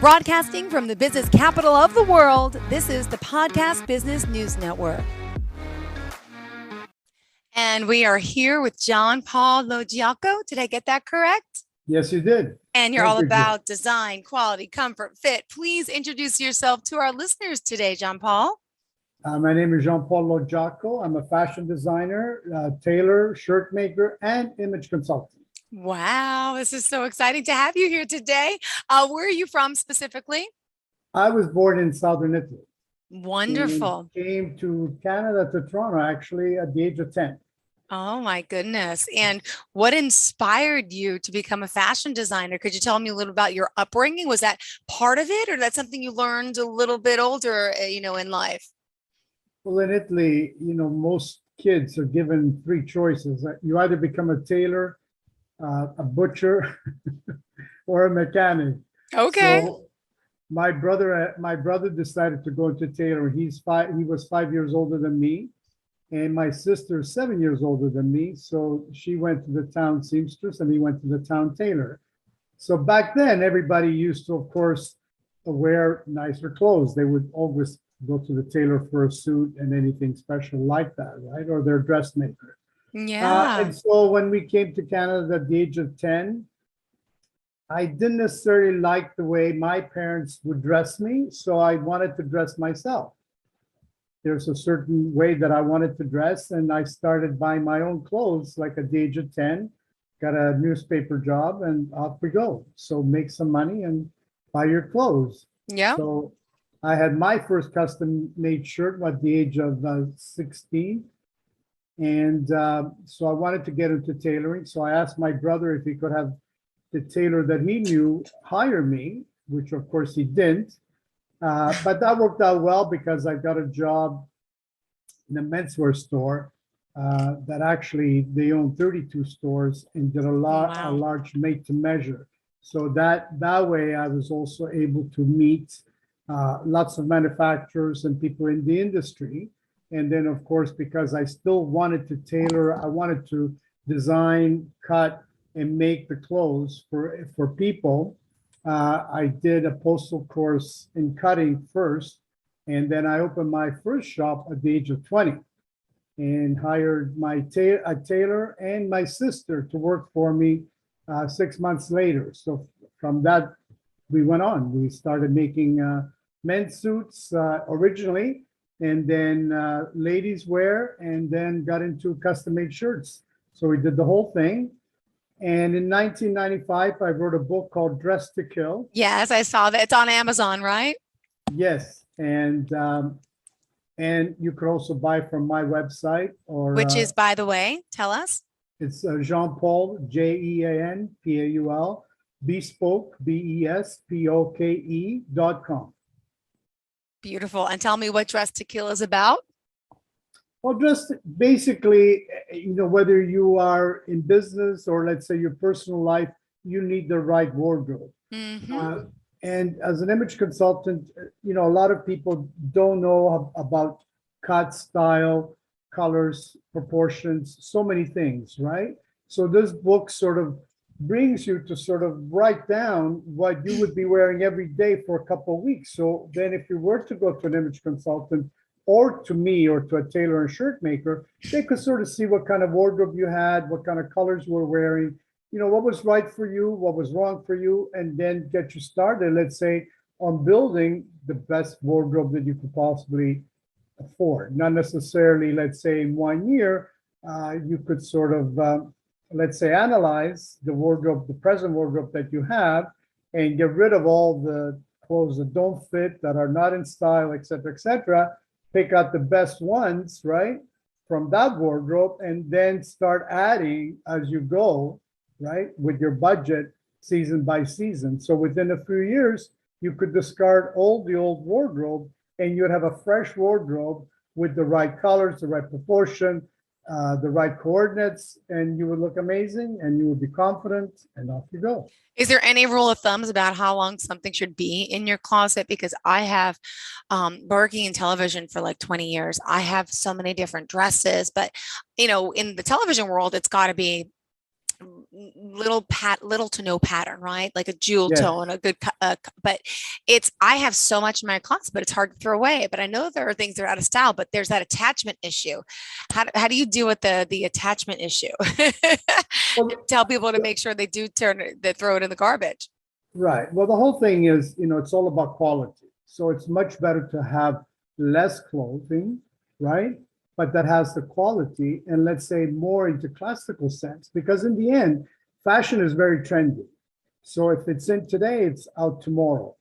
Broadcasting from the business capital of the world, this is the Podcast Business News Network. And we are here with John Paul LoGiacco. Did I get that correct? Yes, you did. And you're all about design, quality, comfort, fit. Please introduce yourself to our listeners today, John Paul. My name is Jean Paul LoGiacco. I'm a fashion designer, tailor, shirt maker, and image consultant. Wow, this is so exciting to have you here today. Where are you from specifically? I was born in southern Italy. Wonderful. Came to Canada, to Toronto, actually, at the age of 10. Oh my goodness. And what inspired you to become a fashion designer? Could you tell me a little about your upbringing? Was that part of it, or that's something you learned a little bit older, in life? Well, in Italy, most kids are given three choices. You either become a tailor, a butcher, or a mechanic. Okay. So my brother decided to go into tailor. He was 5 years older than me, and my sister is 7 years older than me. So she went to the town seamstress, and he went to the town tailor. So back then, everybody used to, of course, wear nicer clothes. They would always go to the tailor for a suit and anything special like that, right? Or their dressmaker. Yeah. And so when we came to Canada at the age of 10, I didn't necessarily like the way my parents would dress me, so I wanted to dress myself. There's a certain way that I wanted to dress, and I started buying my own clothes like at the age of 10, got a newspaper job, and off we go. So make some money and buy your clothes. Yeah. So I had my first custom-made shirt at the age of 16. And so I wanted to get into tailoring. So I asked my brother if he could have the tailor that he knew hire me, which of course he didn't. But that worked out well because I got a job in a menswear store that actually they own 32 stores and did a large made to measure. So that way I was also able to meet lots of manufacturers and people in the industry. And then, of course, because I still wanted to tailor, I wanted to design, cut, and make the clothes for people. I did a postal course in cutting first, and then I opened my first shop at the age of 20 and hired a tailor and my sister to work for me 6 months later. So from that, we went on. We started making men's suits originally, and then ladies wear, and then got into custom-made shirts. So we did the whole thing. And in 1995, I wrote a book called Dress to Kill. Yes, I saw that. It's on Amazon, right? Yes, and you could also buy from my website, or which is, by the way, tell us. It's Jean Paul, Jean Paul, bespoke, BESPOKE.com. Beautiful. And tell me what Dress to Kill is about. Well, just basically, whether you are in business or let's say your personal life, you need the right wardrobe. Mm-hmm. And as an image consultant, a lot of people don't know about cut, style, colors, proportions, so many things, right? So this book sort of brings you to sort of write down what you would be wearing every day for a couple of weeks. So then if you were to go to an image consultant or to me or to a tailor and shirt maker, they could sort of see what kind of wardrobe you had, what kind of colors you were wearing, what was right for you, what was wrong for you, and then get you started, let's say, on building the best wardrobe that you could possibly afford. Not necessarily, let's say, in 1 year, you could sort of let's say, analyze the wardrobe, the present wardrobe that you have, and get rid of all the clothes that don't fit, that are not in style, et cetera, pick out the best ones, right, from that wardrobe, and then start adding as you go, right, with your budget season by season. So within a few years, you could discard all the old wardrobe, and you'd have a fresh wardrobe with the right colors, the right proportion, the right coordinates, and you would look amazing and you would be confident, and off you go. Is there any rule of thumbs about how long something should be in your closet? Because I have working in television for like 20 years. I have so many different dresses, but in the television world, it's got to be little to no pattern, right? Like a jewel Yes. tone, a good, but I have so much in my closet, but it's hard to throw away. But I know there are things that are out of style, but there's that attachment issue. How do you deal with the attachment issue? Well, Tell people to make sure they do they throw it in the garbage. right. Well, the whole thing is, it's all about quality. So it's much better to have less clothing, right? But that has the quality and let's say more into classical sense, because in the end, fashion is very trendy. So if it's in today, it's out tomorrow.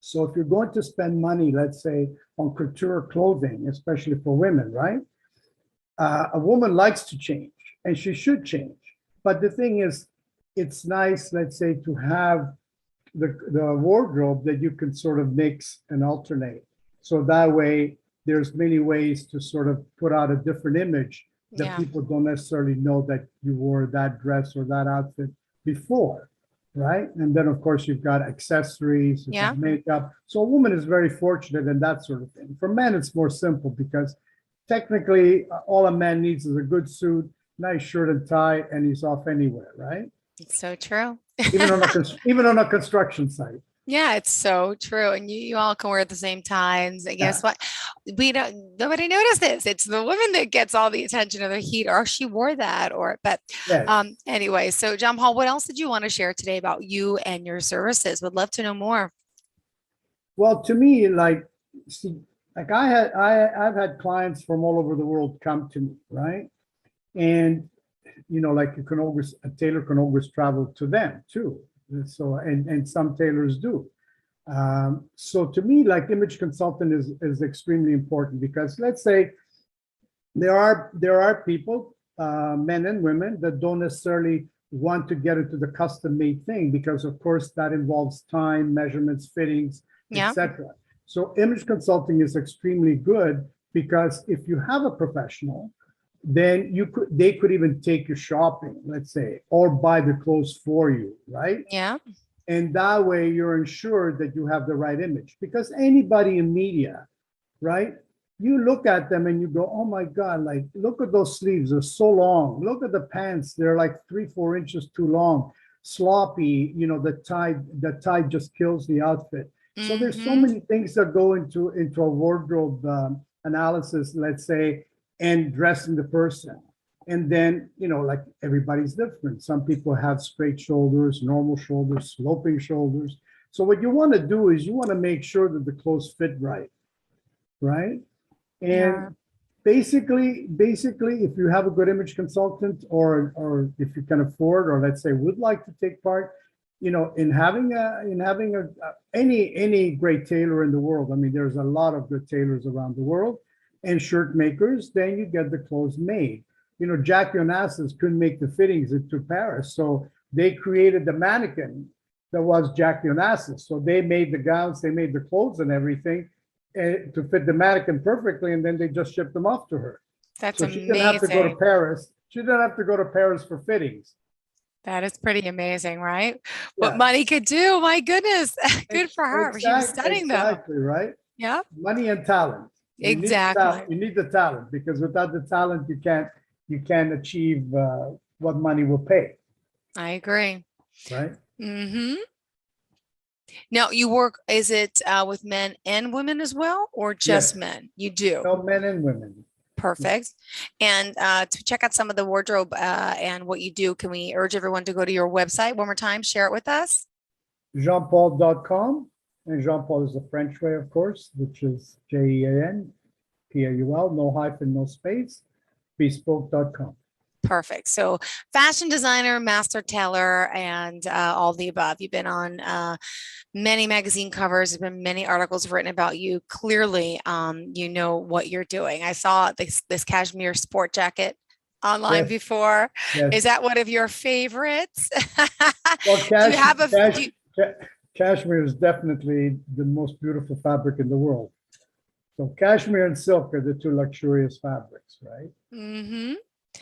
So if you're going to spend money, let's say on couture clothing, especially for women, right? A woman likes to change and she should change. But the thing is, it's nice, let's say, to have the wardrobe that you can sort of mix and alternate. So that way, there's many ways to sort of put out a different image that Yeah. people don't necessarily know that you wore that dress or that outfit before, right? And then, of course, you've got accessories, you've Yeah. got makeup. So a woman is very fortunate in that sort of thing. For men, it's more simple because technically, all a man needs is a good suit, nice shirt and tie, and he's off anywhere, right? It's so true. Even on a construction site. Yeah, it's so true. And you all can wear the same times. And Yeah. guess what? Nobody notices. It's the woman that gets all the attention or the heat, or she wore that, but Yes. anyway, so John Paul, what else did you want to share today about you and your services? Would love to know more. Well, to me, like, see, like I've had clients from all over the world come to me, right? And like a tailor can always travel to them too. So, and some tailors do. So to me, like image consultant is extremely important because let's say there are people, men and women, that don't necessarily want to get into the custom made thing because of course that involves time, measurements, fittings, Yeah. etc. So image consulting is extremely good because if you have a professional, then they could even take you shopping, let's say, or buy the clothes for you, right? Yeah. And that way you're ensured that you have the right image because anybody in media, right? You look at them and you go, oh my God, like, look at those sleeves, they're so long. Look at the pants, they're like 3-4 inches too long, sloppy, the tie just kills the outfit. So there's so Hmm. many things that go into a wardrobe analysis, let's say, and dressing the person. And then, like everybody's different. Some people have straight shoulders, normal shoulders, sloping shoulders. So what you want to do is you want to make sure that the clothes fit right, right? Yeah. And basically, if you have a good image consultant, or if you can afford, or let's say would like to take part, in having any great tailor in the world. I mean, there's a lot of good tailors around the world, and shirt makers. Then you get the clothes made. Jackie Onassis couldn't make the fittings into Paris, so they created the mannequin that was Jackie Onassis. So they made the gowns, they made the clothes and everything to fit the mannequin perfectly, and then they just shipped them off to her. That's So she didn't have to go to amazing. Paris. She didn't have to go to Paris for fittings. That is pretty amazing, right? What Yeah, money could do. My goodness. Good for her. She was studying though. exactly, right? Yeah, Money and talent. You need the talent. exactly. You need the talent because without the talent, you can't achieve what money will pay, I agree. right? Hmm. Now you work, is it with men and women as well, or just Yes. men? You do. No, men and women. Perfect. And to check out some of the wardrobe and what you do, can we urge everyone to go to your website one more time? Share it with us. Jeanpaul.com. And Jean Paul is the French way, of course, which is JEANPAUL, no hyphen, no space, bespoke.com. Perfect. So fashion designer, master tailor, and all the above. You've been on many magazine covers. There's been many articles written about you. Clearly, you know what you're doing. I saw this cashmere sport jacket online Yes, before. Is yes. that one of your favorites? Well, Do you have a cashmere is definitely the most beautiful fabric in the world. So cashmere and silk are the two luxurious fabrics, right? Mhm.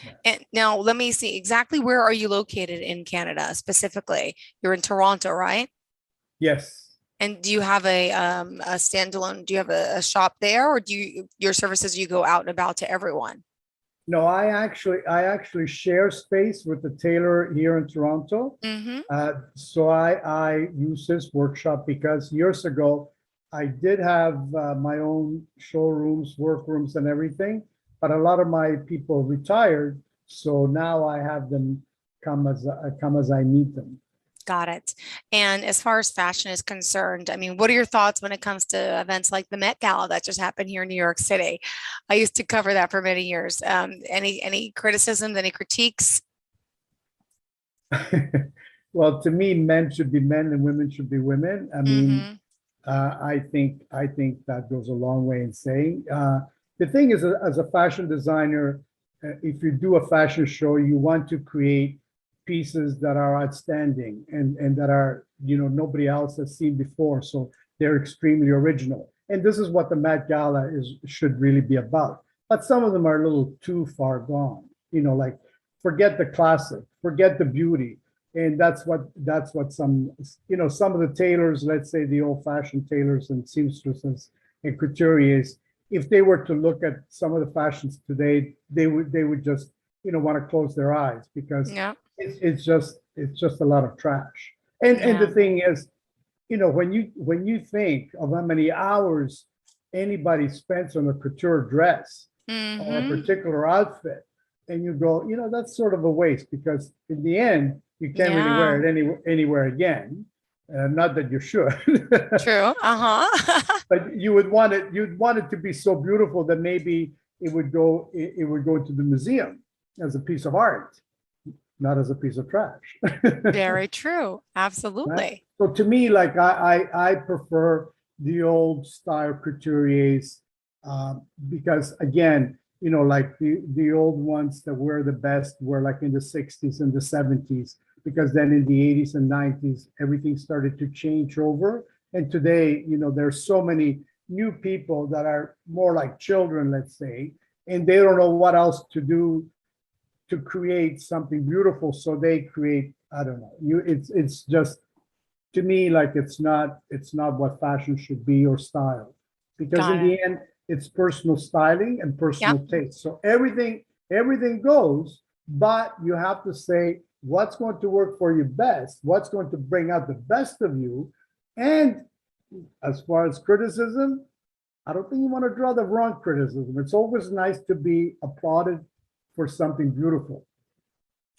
Yeah. And now let me see exactly where are you located in Canada specifically? You're in Toronto, right? Yes. And do you have a standalone? Do you have a shop there, or do your services you go out and about to everyone? No, I actually share space with the tailor here in Toronto. Mm-hmm. So I use this workshop because years ago I did have my own showrooms, workrooms, and everything, but a lot of my people retired, so now I have them come as I need them. Got it. And as far as fashion is concerned, I mean, what are your thoughts when it comes to events like the Met Gala that just happened here in New York City? I used to cover that for many years. Any criticisms, any critiques? Well, to me, men should be men and women should be women. I mean, Mm-hmm. I think that goes a long way in saying. The thing is, as a fashion designer, if you do a fashion show, you want to create pieces that are outstanding and that are nobody else has seen before. So they're extremely original. And this is what the Met Gala is should really be about. But some of them are a little too far gone. Like forget the classic, forget the beauty, and that's what some of the tailors, let's say the old-fashioned tailors and seamstresses and couturiers, if they were to look at some of the fashions today, they would just want to close their eyes because Yeah. it's just a lot of trash. And the Yeah. thing is, when you think of how many hours anybody spends on a couture dress or a Mm-hmm. particular outfit, and you go, that's sort of a waste because in the end, you can't really Yeah. wear it anywhere again. Not that you should, True. Uh-huh. but you'd want it to be so beautiful that maybe it would go to the museum as a piece of art, not as a piece of trash. Very true. Right? Absolutely. So to me, like I prefer the old style couturiers because again, like the old ones that were the best were like in the 60s and the 70s, because then in the 80s and 90s, everything started to change over. And today, there's so many new people that are more like children, let's say, and they don't know what else to do to create something beautiful. So they create, I don't know, it's just to me like it's not what fashion should be or style, because in Got it. the end it's personal styling and Yep. personal taste. So everything goes, but you have to say what's going to work for you best, what's going to bring out the best of you. And as far as criticism, I don't think you want to draw the wrong criticism. It's always nice to be applauded for something beautiful.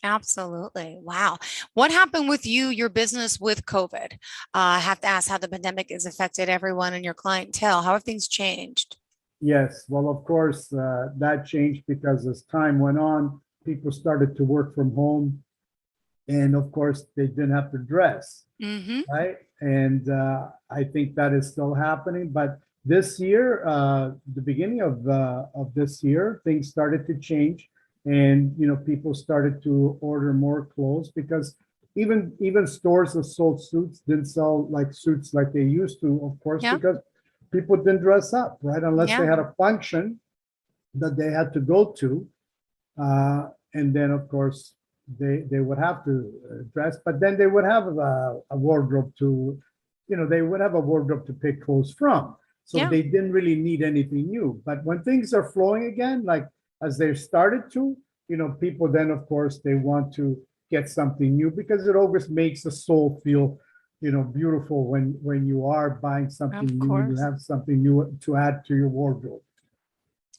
Absolutely. Wow. What happened with you, your business with COVID? I have to ask how the pandemic has affected everyone in your clientele. How have things changed? Yes, well, of course, that changed because as time went on, people started to work from home, and of course, they didn't have to dress, Mm-hmm. right? And I think that is still happening. But this year, the beginning of this year, things started to change, and people started to order more clothes because even stores that sold suits didn't sell like suits like they used to, of course, Yeah. because people didn't dress up, right? Unless they Yeah. had a function that they had to go to. And then, of course, they would have to dress, but then they would have a wardrobe they would have a wardrobe to pick clothes from. So Yeah. they didn't really need anything new. But when things are flowing again, like as they started to, people then, of course, they want to get something new because it always makes the soul feel, beautiful when you are buying something Of new and you course. have something new to add to your wardrobe.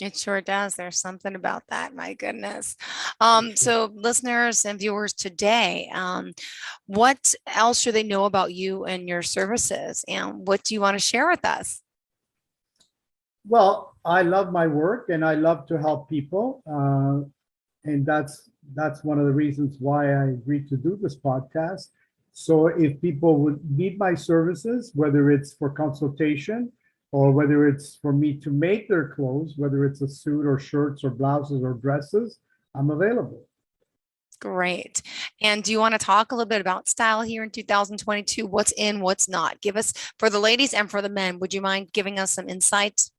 It sure does. There's something about that. My goodness. For sure. So listeners and viewers today, what else should they know about you and your services? And what do you want to share with us? Well, I love my work and I love to help people. And that's one of the reasons why I agreed to do this podcast. So if people would need my services, whether it's for consultation or whether it's for me to make their clothes, whether it's a suit or shirts or blouses or dresses, I'm available. Great. And do you want to talk a little bit about style here in 2022? What's in, what's not? Give us, for the ladies and for the men, would you mind giving us some insight?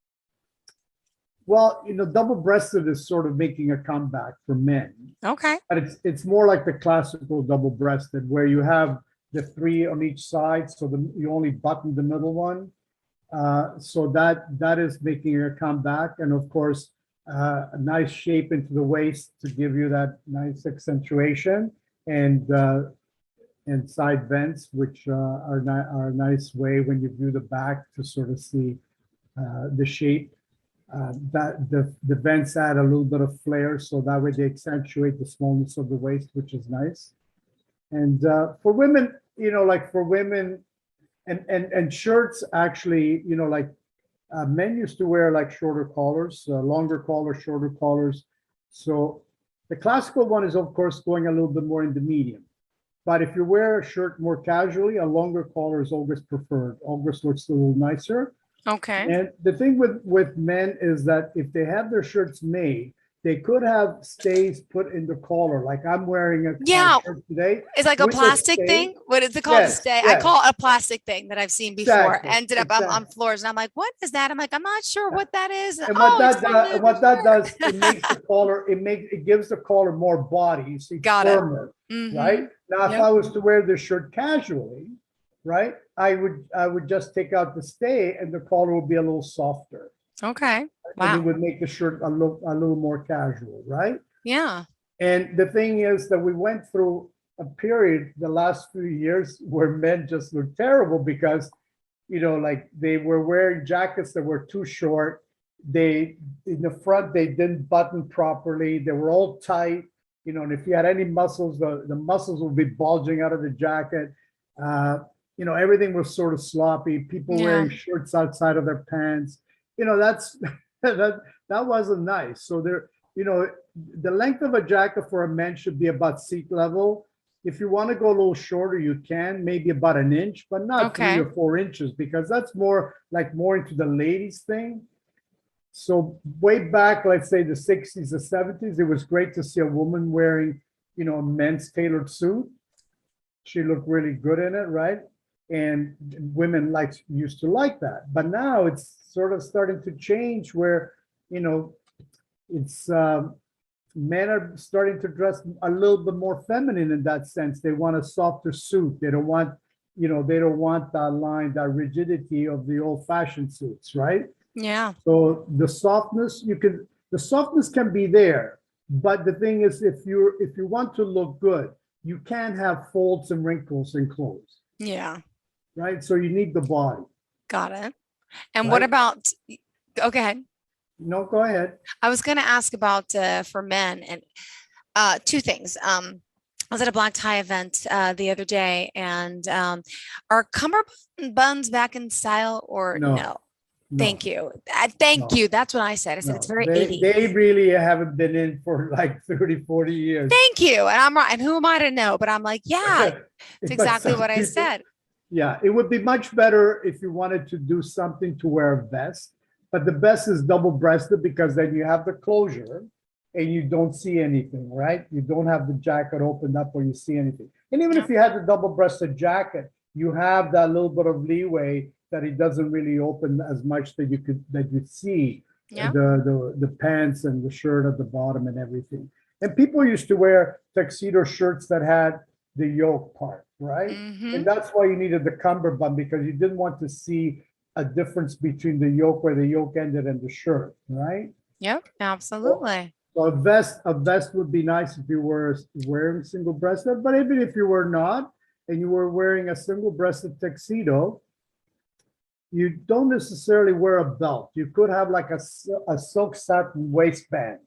Well, double-breasted is sort of making a comeback for men, Okay. but it's more like the classical double-breasted where you have the three on each side, so you only button the middle one. So that is making a comeback, and of course, a nice shape into the waist to give you that nice accentuation, and side vents, which are a nice way when you view the back to sort of see the shape. That the vents add a little bit of flair, so that way they accentuate the smallness of the waist, which is nice. And for women, like for women, and shirts actually, like men used to wear like shorter collars, longer collars, shorter collars. So the classical one is of course going a little bit more in the medium. But if you wear a shirt more casually, a longer collar is always preferred. Always looks a little nicer. Okay. And the thing with men is that if they have their shirts made, they could have stays put in the collar. Like I'm wearing a Yeah. shirt today. It's like a with a plastic stay. thing. What is it called? A Yes, stay. I yes, call it a plastic thing that I've seen before. exactly, Ended up on exactly. floors, and I'm like, "What is that?" I'm like, "I'm not sure what that is." And Oh, it's from the what that does, shirt. it makes the collar, it gives the collar more body. You see, Got it. firmer, Mm-hmm. right? Now, if Yep. I was to wear this shirt casually, right, I would just take out the stay, and the collar would be a little softer. Okay. And it Wow. would make the shirt a little more casual, right? Yeah. And the thing is that we went through a period the last few years where men just looked terrible because, like they were wearing jackets that were too short. They, in the front, they didn't button properly. They were all tight, and if you had any muscles, the muscles would be bulging out of the jacket. Everything was sort of sloppy. People Yeah. wearing shirts outside of their pants. That's that wasn't nice. So the length of a jacket for a man should be about seat level. If you want to go a little shorter, you can, maybe about an inch, but not Okay. 3 or 4 inches, because that's more into the ladies thing. So way back, let's say the 60s, the 70s, it was great to see a woman wearing, a men's tailored suit. She looked really good in it, right? And women used to like that. But now it's sort of starting to change where, it's men are starting to dress a little bit more feminine in that sense. They want a softer suit. They don't want, that line, that rigidity of the old-fashioned suits, right? Yeah. So the softness can be there, but the thing is, if you want to look good, you can't have folds and wrinkles in clothes, Yeah. right? So you need the body. Got it. And what Right? about? Okay. No, go ahead. I was going to ask about for men and two things. I was at a black tie event the other day, and are cummerbund buns back in style or No, no? no, Thank you. Thank no, you. That's what I said. I said it's no. very They 80s. really haven't been in for like 30, 40 years. Thank you. And I'm right. And who am I to know? But I'm like, yeah, it's But exactly some what I people, said. yeah, it would be much better if you wanted to do something to wear a vest, but the vest is double-breasted because then you have the closure and you don't see anything, right? You don't have the jacket opened up or you see anything. And even Yeah. if you had the double-breasted jacket, you have that little bit of leeway that it doesn't really open as much that you see Yeah. the pants and the shirt at the bottom and everything. And people used to wear tuxedo shirts that had the yoke part, right? Mm-hmm. And that's why you needed the cummerbund, because you didn't want to see a difference between the yoke where the yoke ended and the shirt, right? Yep. Absolutely. So a vest would be nice if you were wearing single-breasted, but even if you were not, and you were wearing a single-breasted tuxedo, you don't necessarily wear a belt. You could have like a silk satin waistband,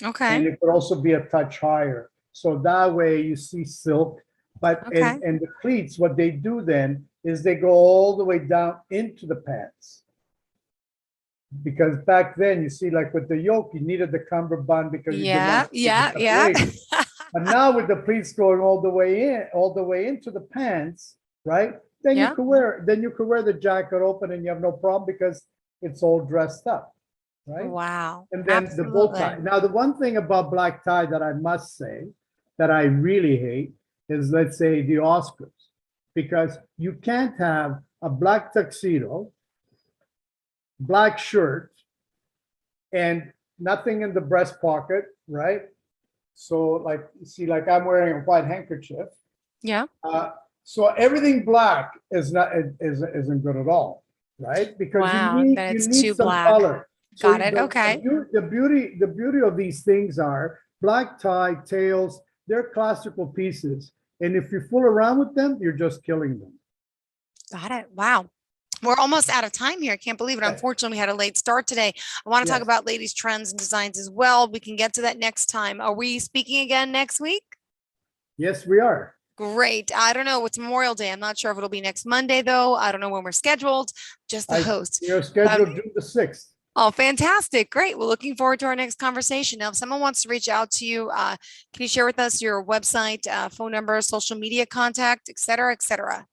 and Okay. it could also be a touch higher. So that way you see silk, but Okay. and the cleats, what they do then is they go all the way down into the pants. Because back then, you see, like with the yoke, you needed the cummerbund because you didn't Yeah. want to see the Yeah. Yeah. separation. But now with the pleats going all the way into the pants, right? Then Yeah. you could wear the jacket open and you have no problem because it's all dressed up, right? Wow. And then the bow tie. Absolutely. Now, the one thing about black tie that I must say that I really hate is, let's say, the Oscars, because you can't have a black tuxedo, black shirt, and nothing in the breast pocket, right? So, like, you see, like I'm wearing a white handkerchief. Yeah. So everything black isn't good at all, right? Because Wow. That you it's need too some black. color. So Got it. Okay. the beauty of these things are black tie, tails, they're classical pieces. And if you fool around with them, you're just killing them. Got it. Wow. We're almost out of time here. I can't believe it. Okay. Unfortunately, we had a late start today. I want to talk Yes. about ladies' trends and designs as well. We can get to that next time. Are we speaking again next week? Yes, we are. Great. I don't know. It's Memorial Day. I'm not sure if it'll be next Monday, though. I don't know when we're scheduled. Just the host. You're scheduled June the 6th. Oh, fantastic. Great. We're looking forward to our next conversation. Now, if someone wants to reach out to you, can you share with us your website, phone number, social media contact, et cetera, et cetera?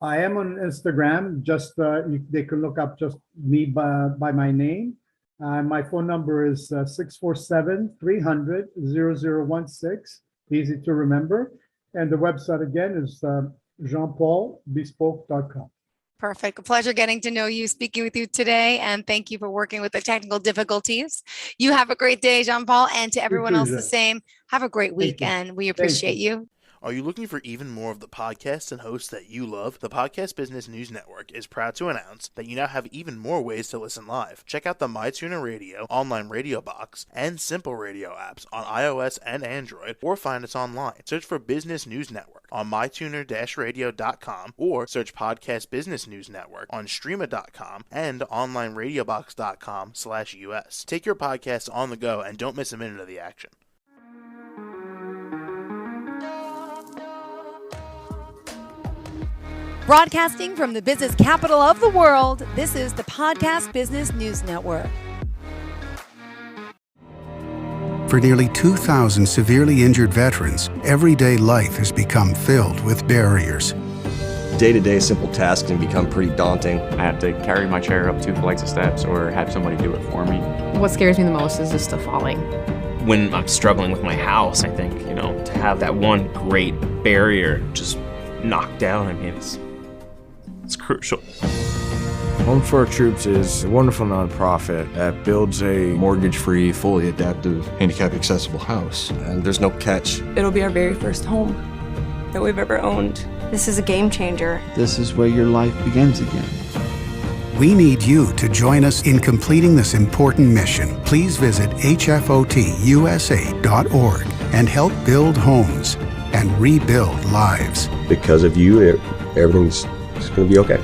I am on Instagram. Just they can look up just me by my name. My phone number is 647-300-0016. Easy to remember. And the website again is jeanpaulbespoke.com. Perfect. A pleasure getting to know you, speaking with you today, and thank you for working with the technical difficulties. You have a great day, Jean-Paul, and to everyone else the same. Have a great weekend. We appreciate you. Are you looking for even more of the podcasts and hosts that you love? The Podcast Business News Network is proud to announce that you now have even more ways to listen live. Check out the MyTuner Radio, online radio box, and Simple Radio apps on iOS and Android, or find us online. Search for Business News Network on mytuner-radio.com, or search Podcast Business News Network on streama.com and onlineradiobox.com/US. Take your podcast on the go and don't miss a minute of the action. Broadcasting from the business capital of the world, this is the Podcast Business News Network. For nearly 2,000 severely injured veterans, everyday life has become filled with barriers. Day-to-day simple tasks can become pretty daunting. I have to carry my chair up 2 flights of steps or have somebody do it for me. What scares me the most is just the falling. When I'm struggling with my house, I think, to have that one great barrier just knocked down, it's crucial. Home for Our Troops is a wonderful nonprofit that builds a mortgage-free, fully adaptive, handicap-accessible house. And there's no catch. It'll be our very first home that we've ever owned. This is a game changer. This is where your life begins again. We need you to join us in completing this important mission. Please visit hfotusa.org and help build homes and rebuild lives. Because of you, everything's going to be okay.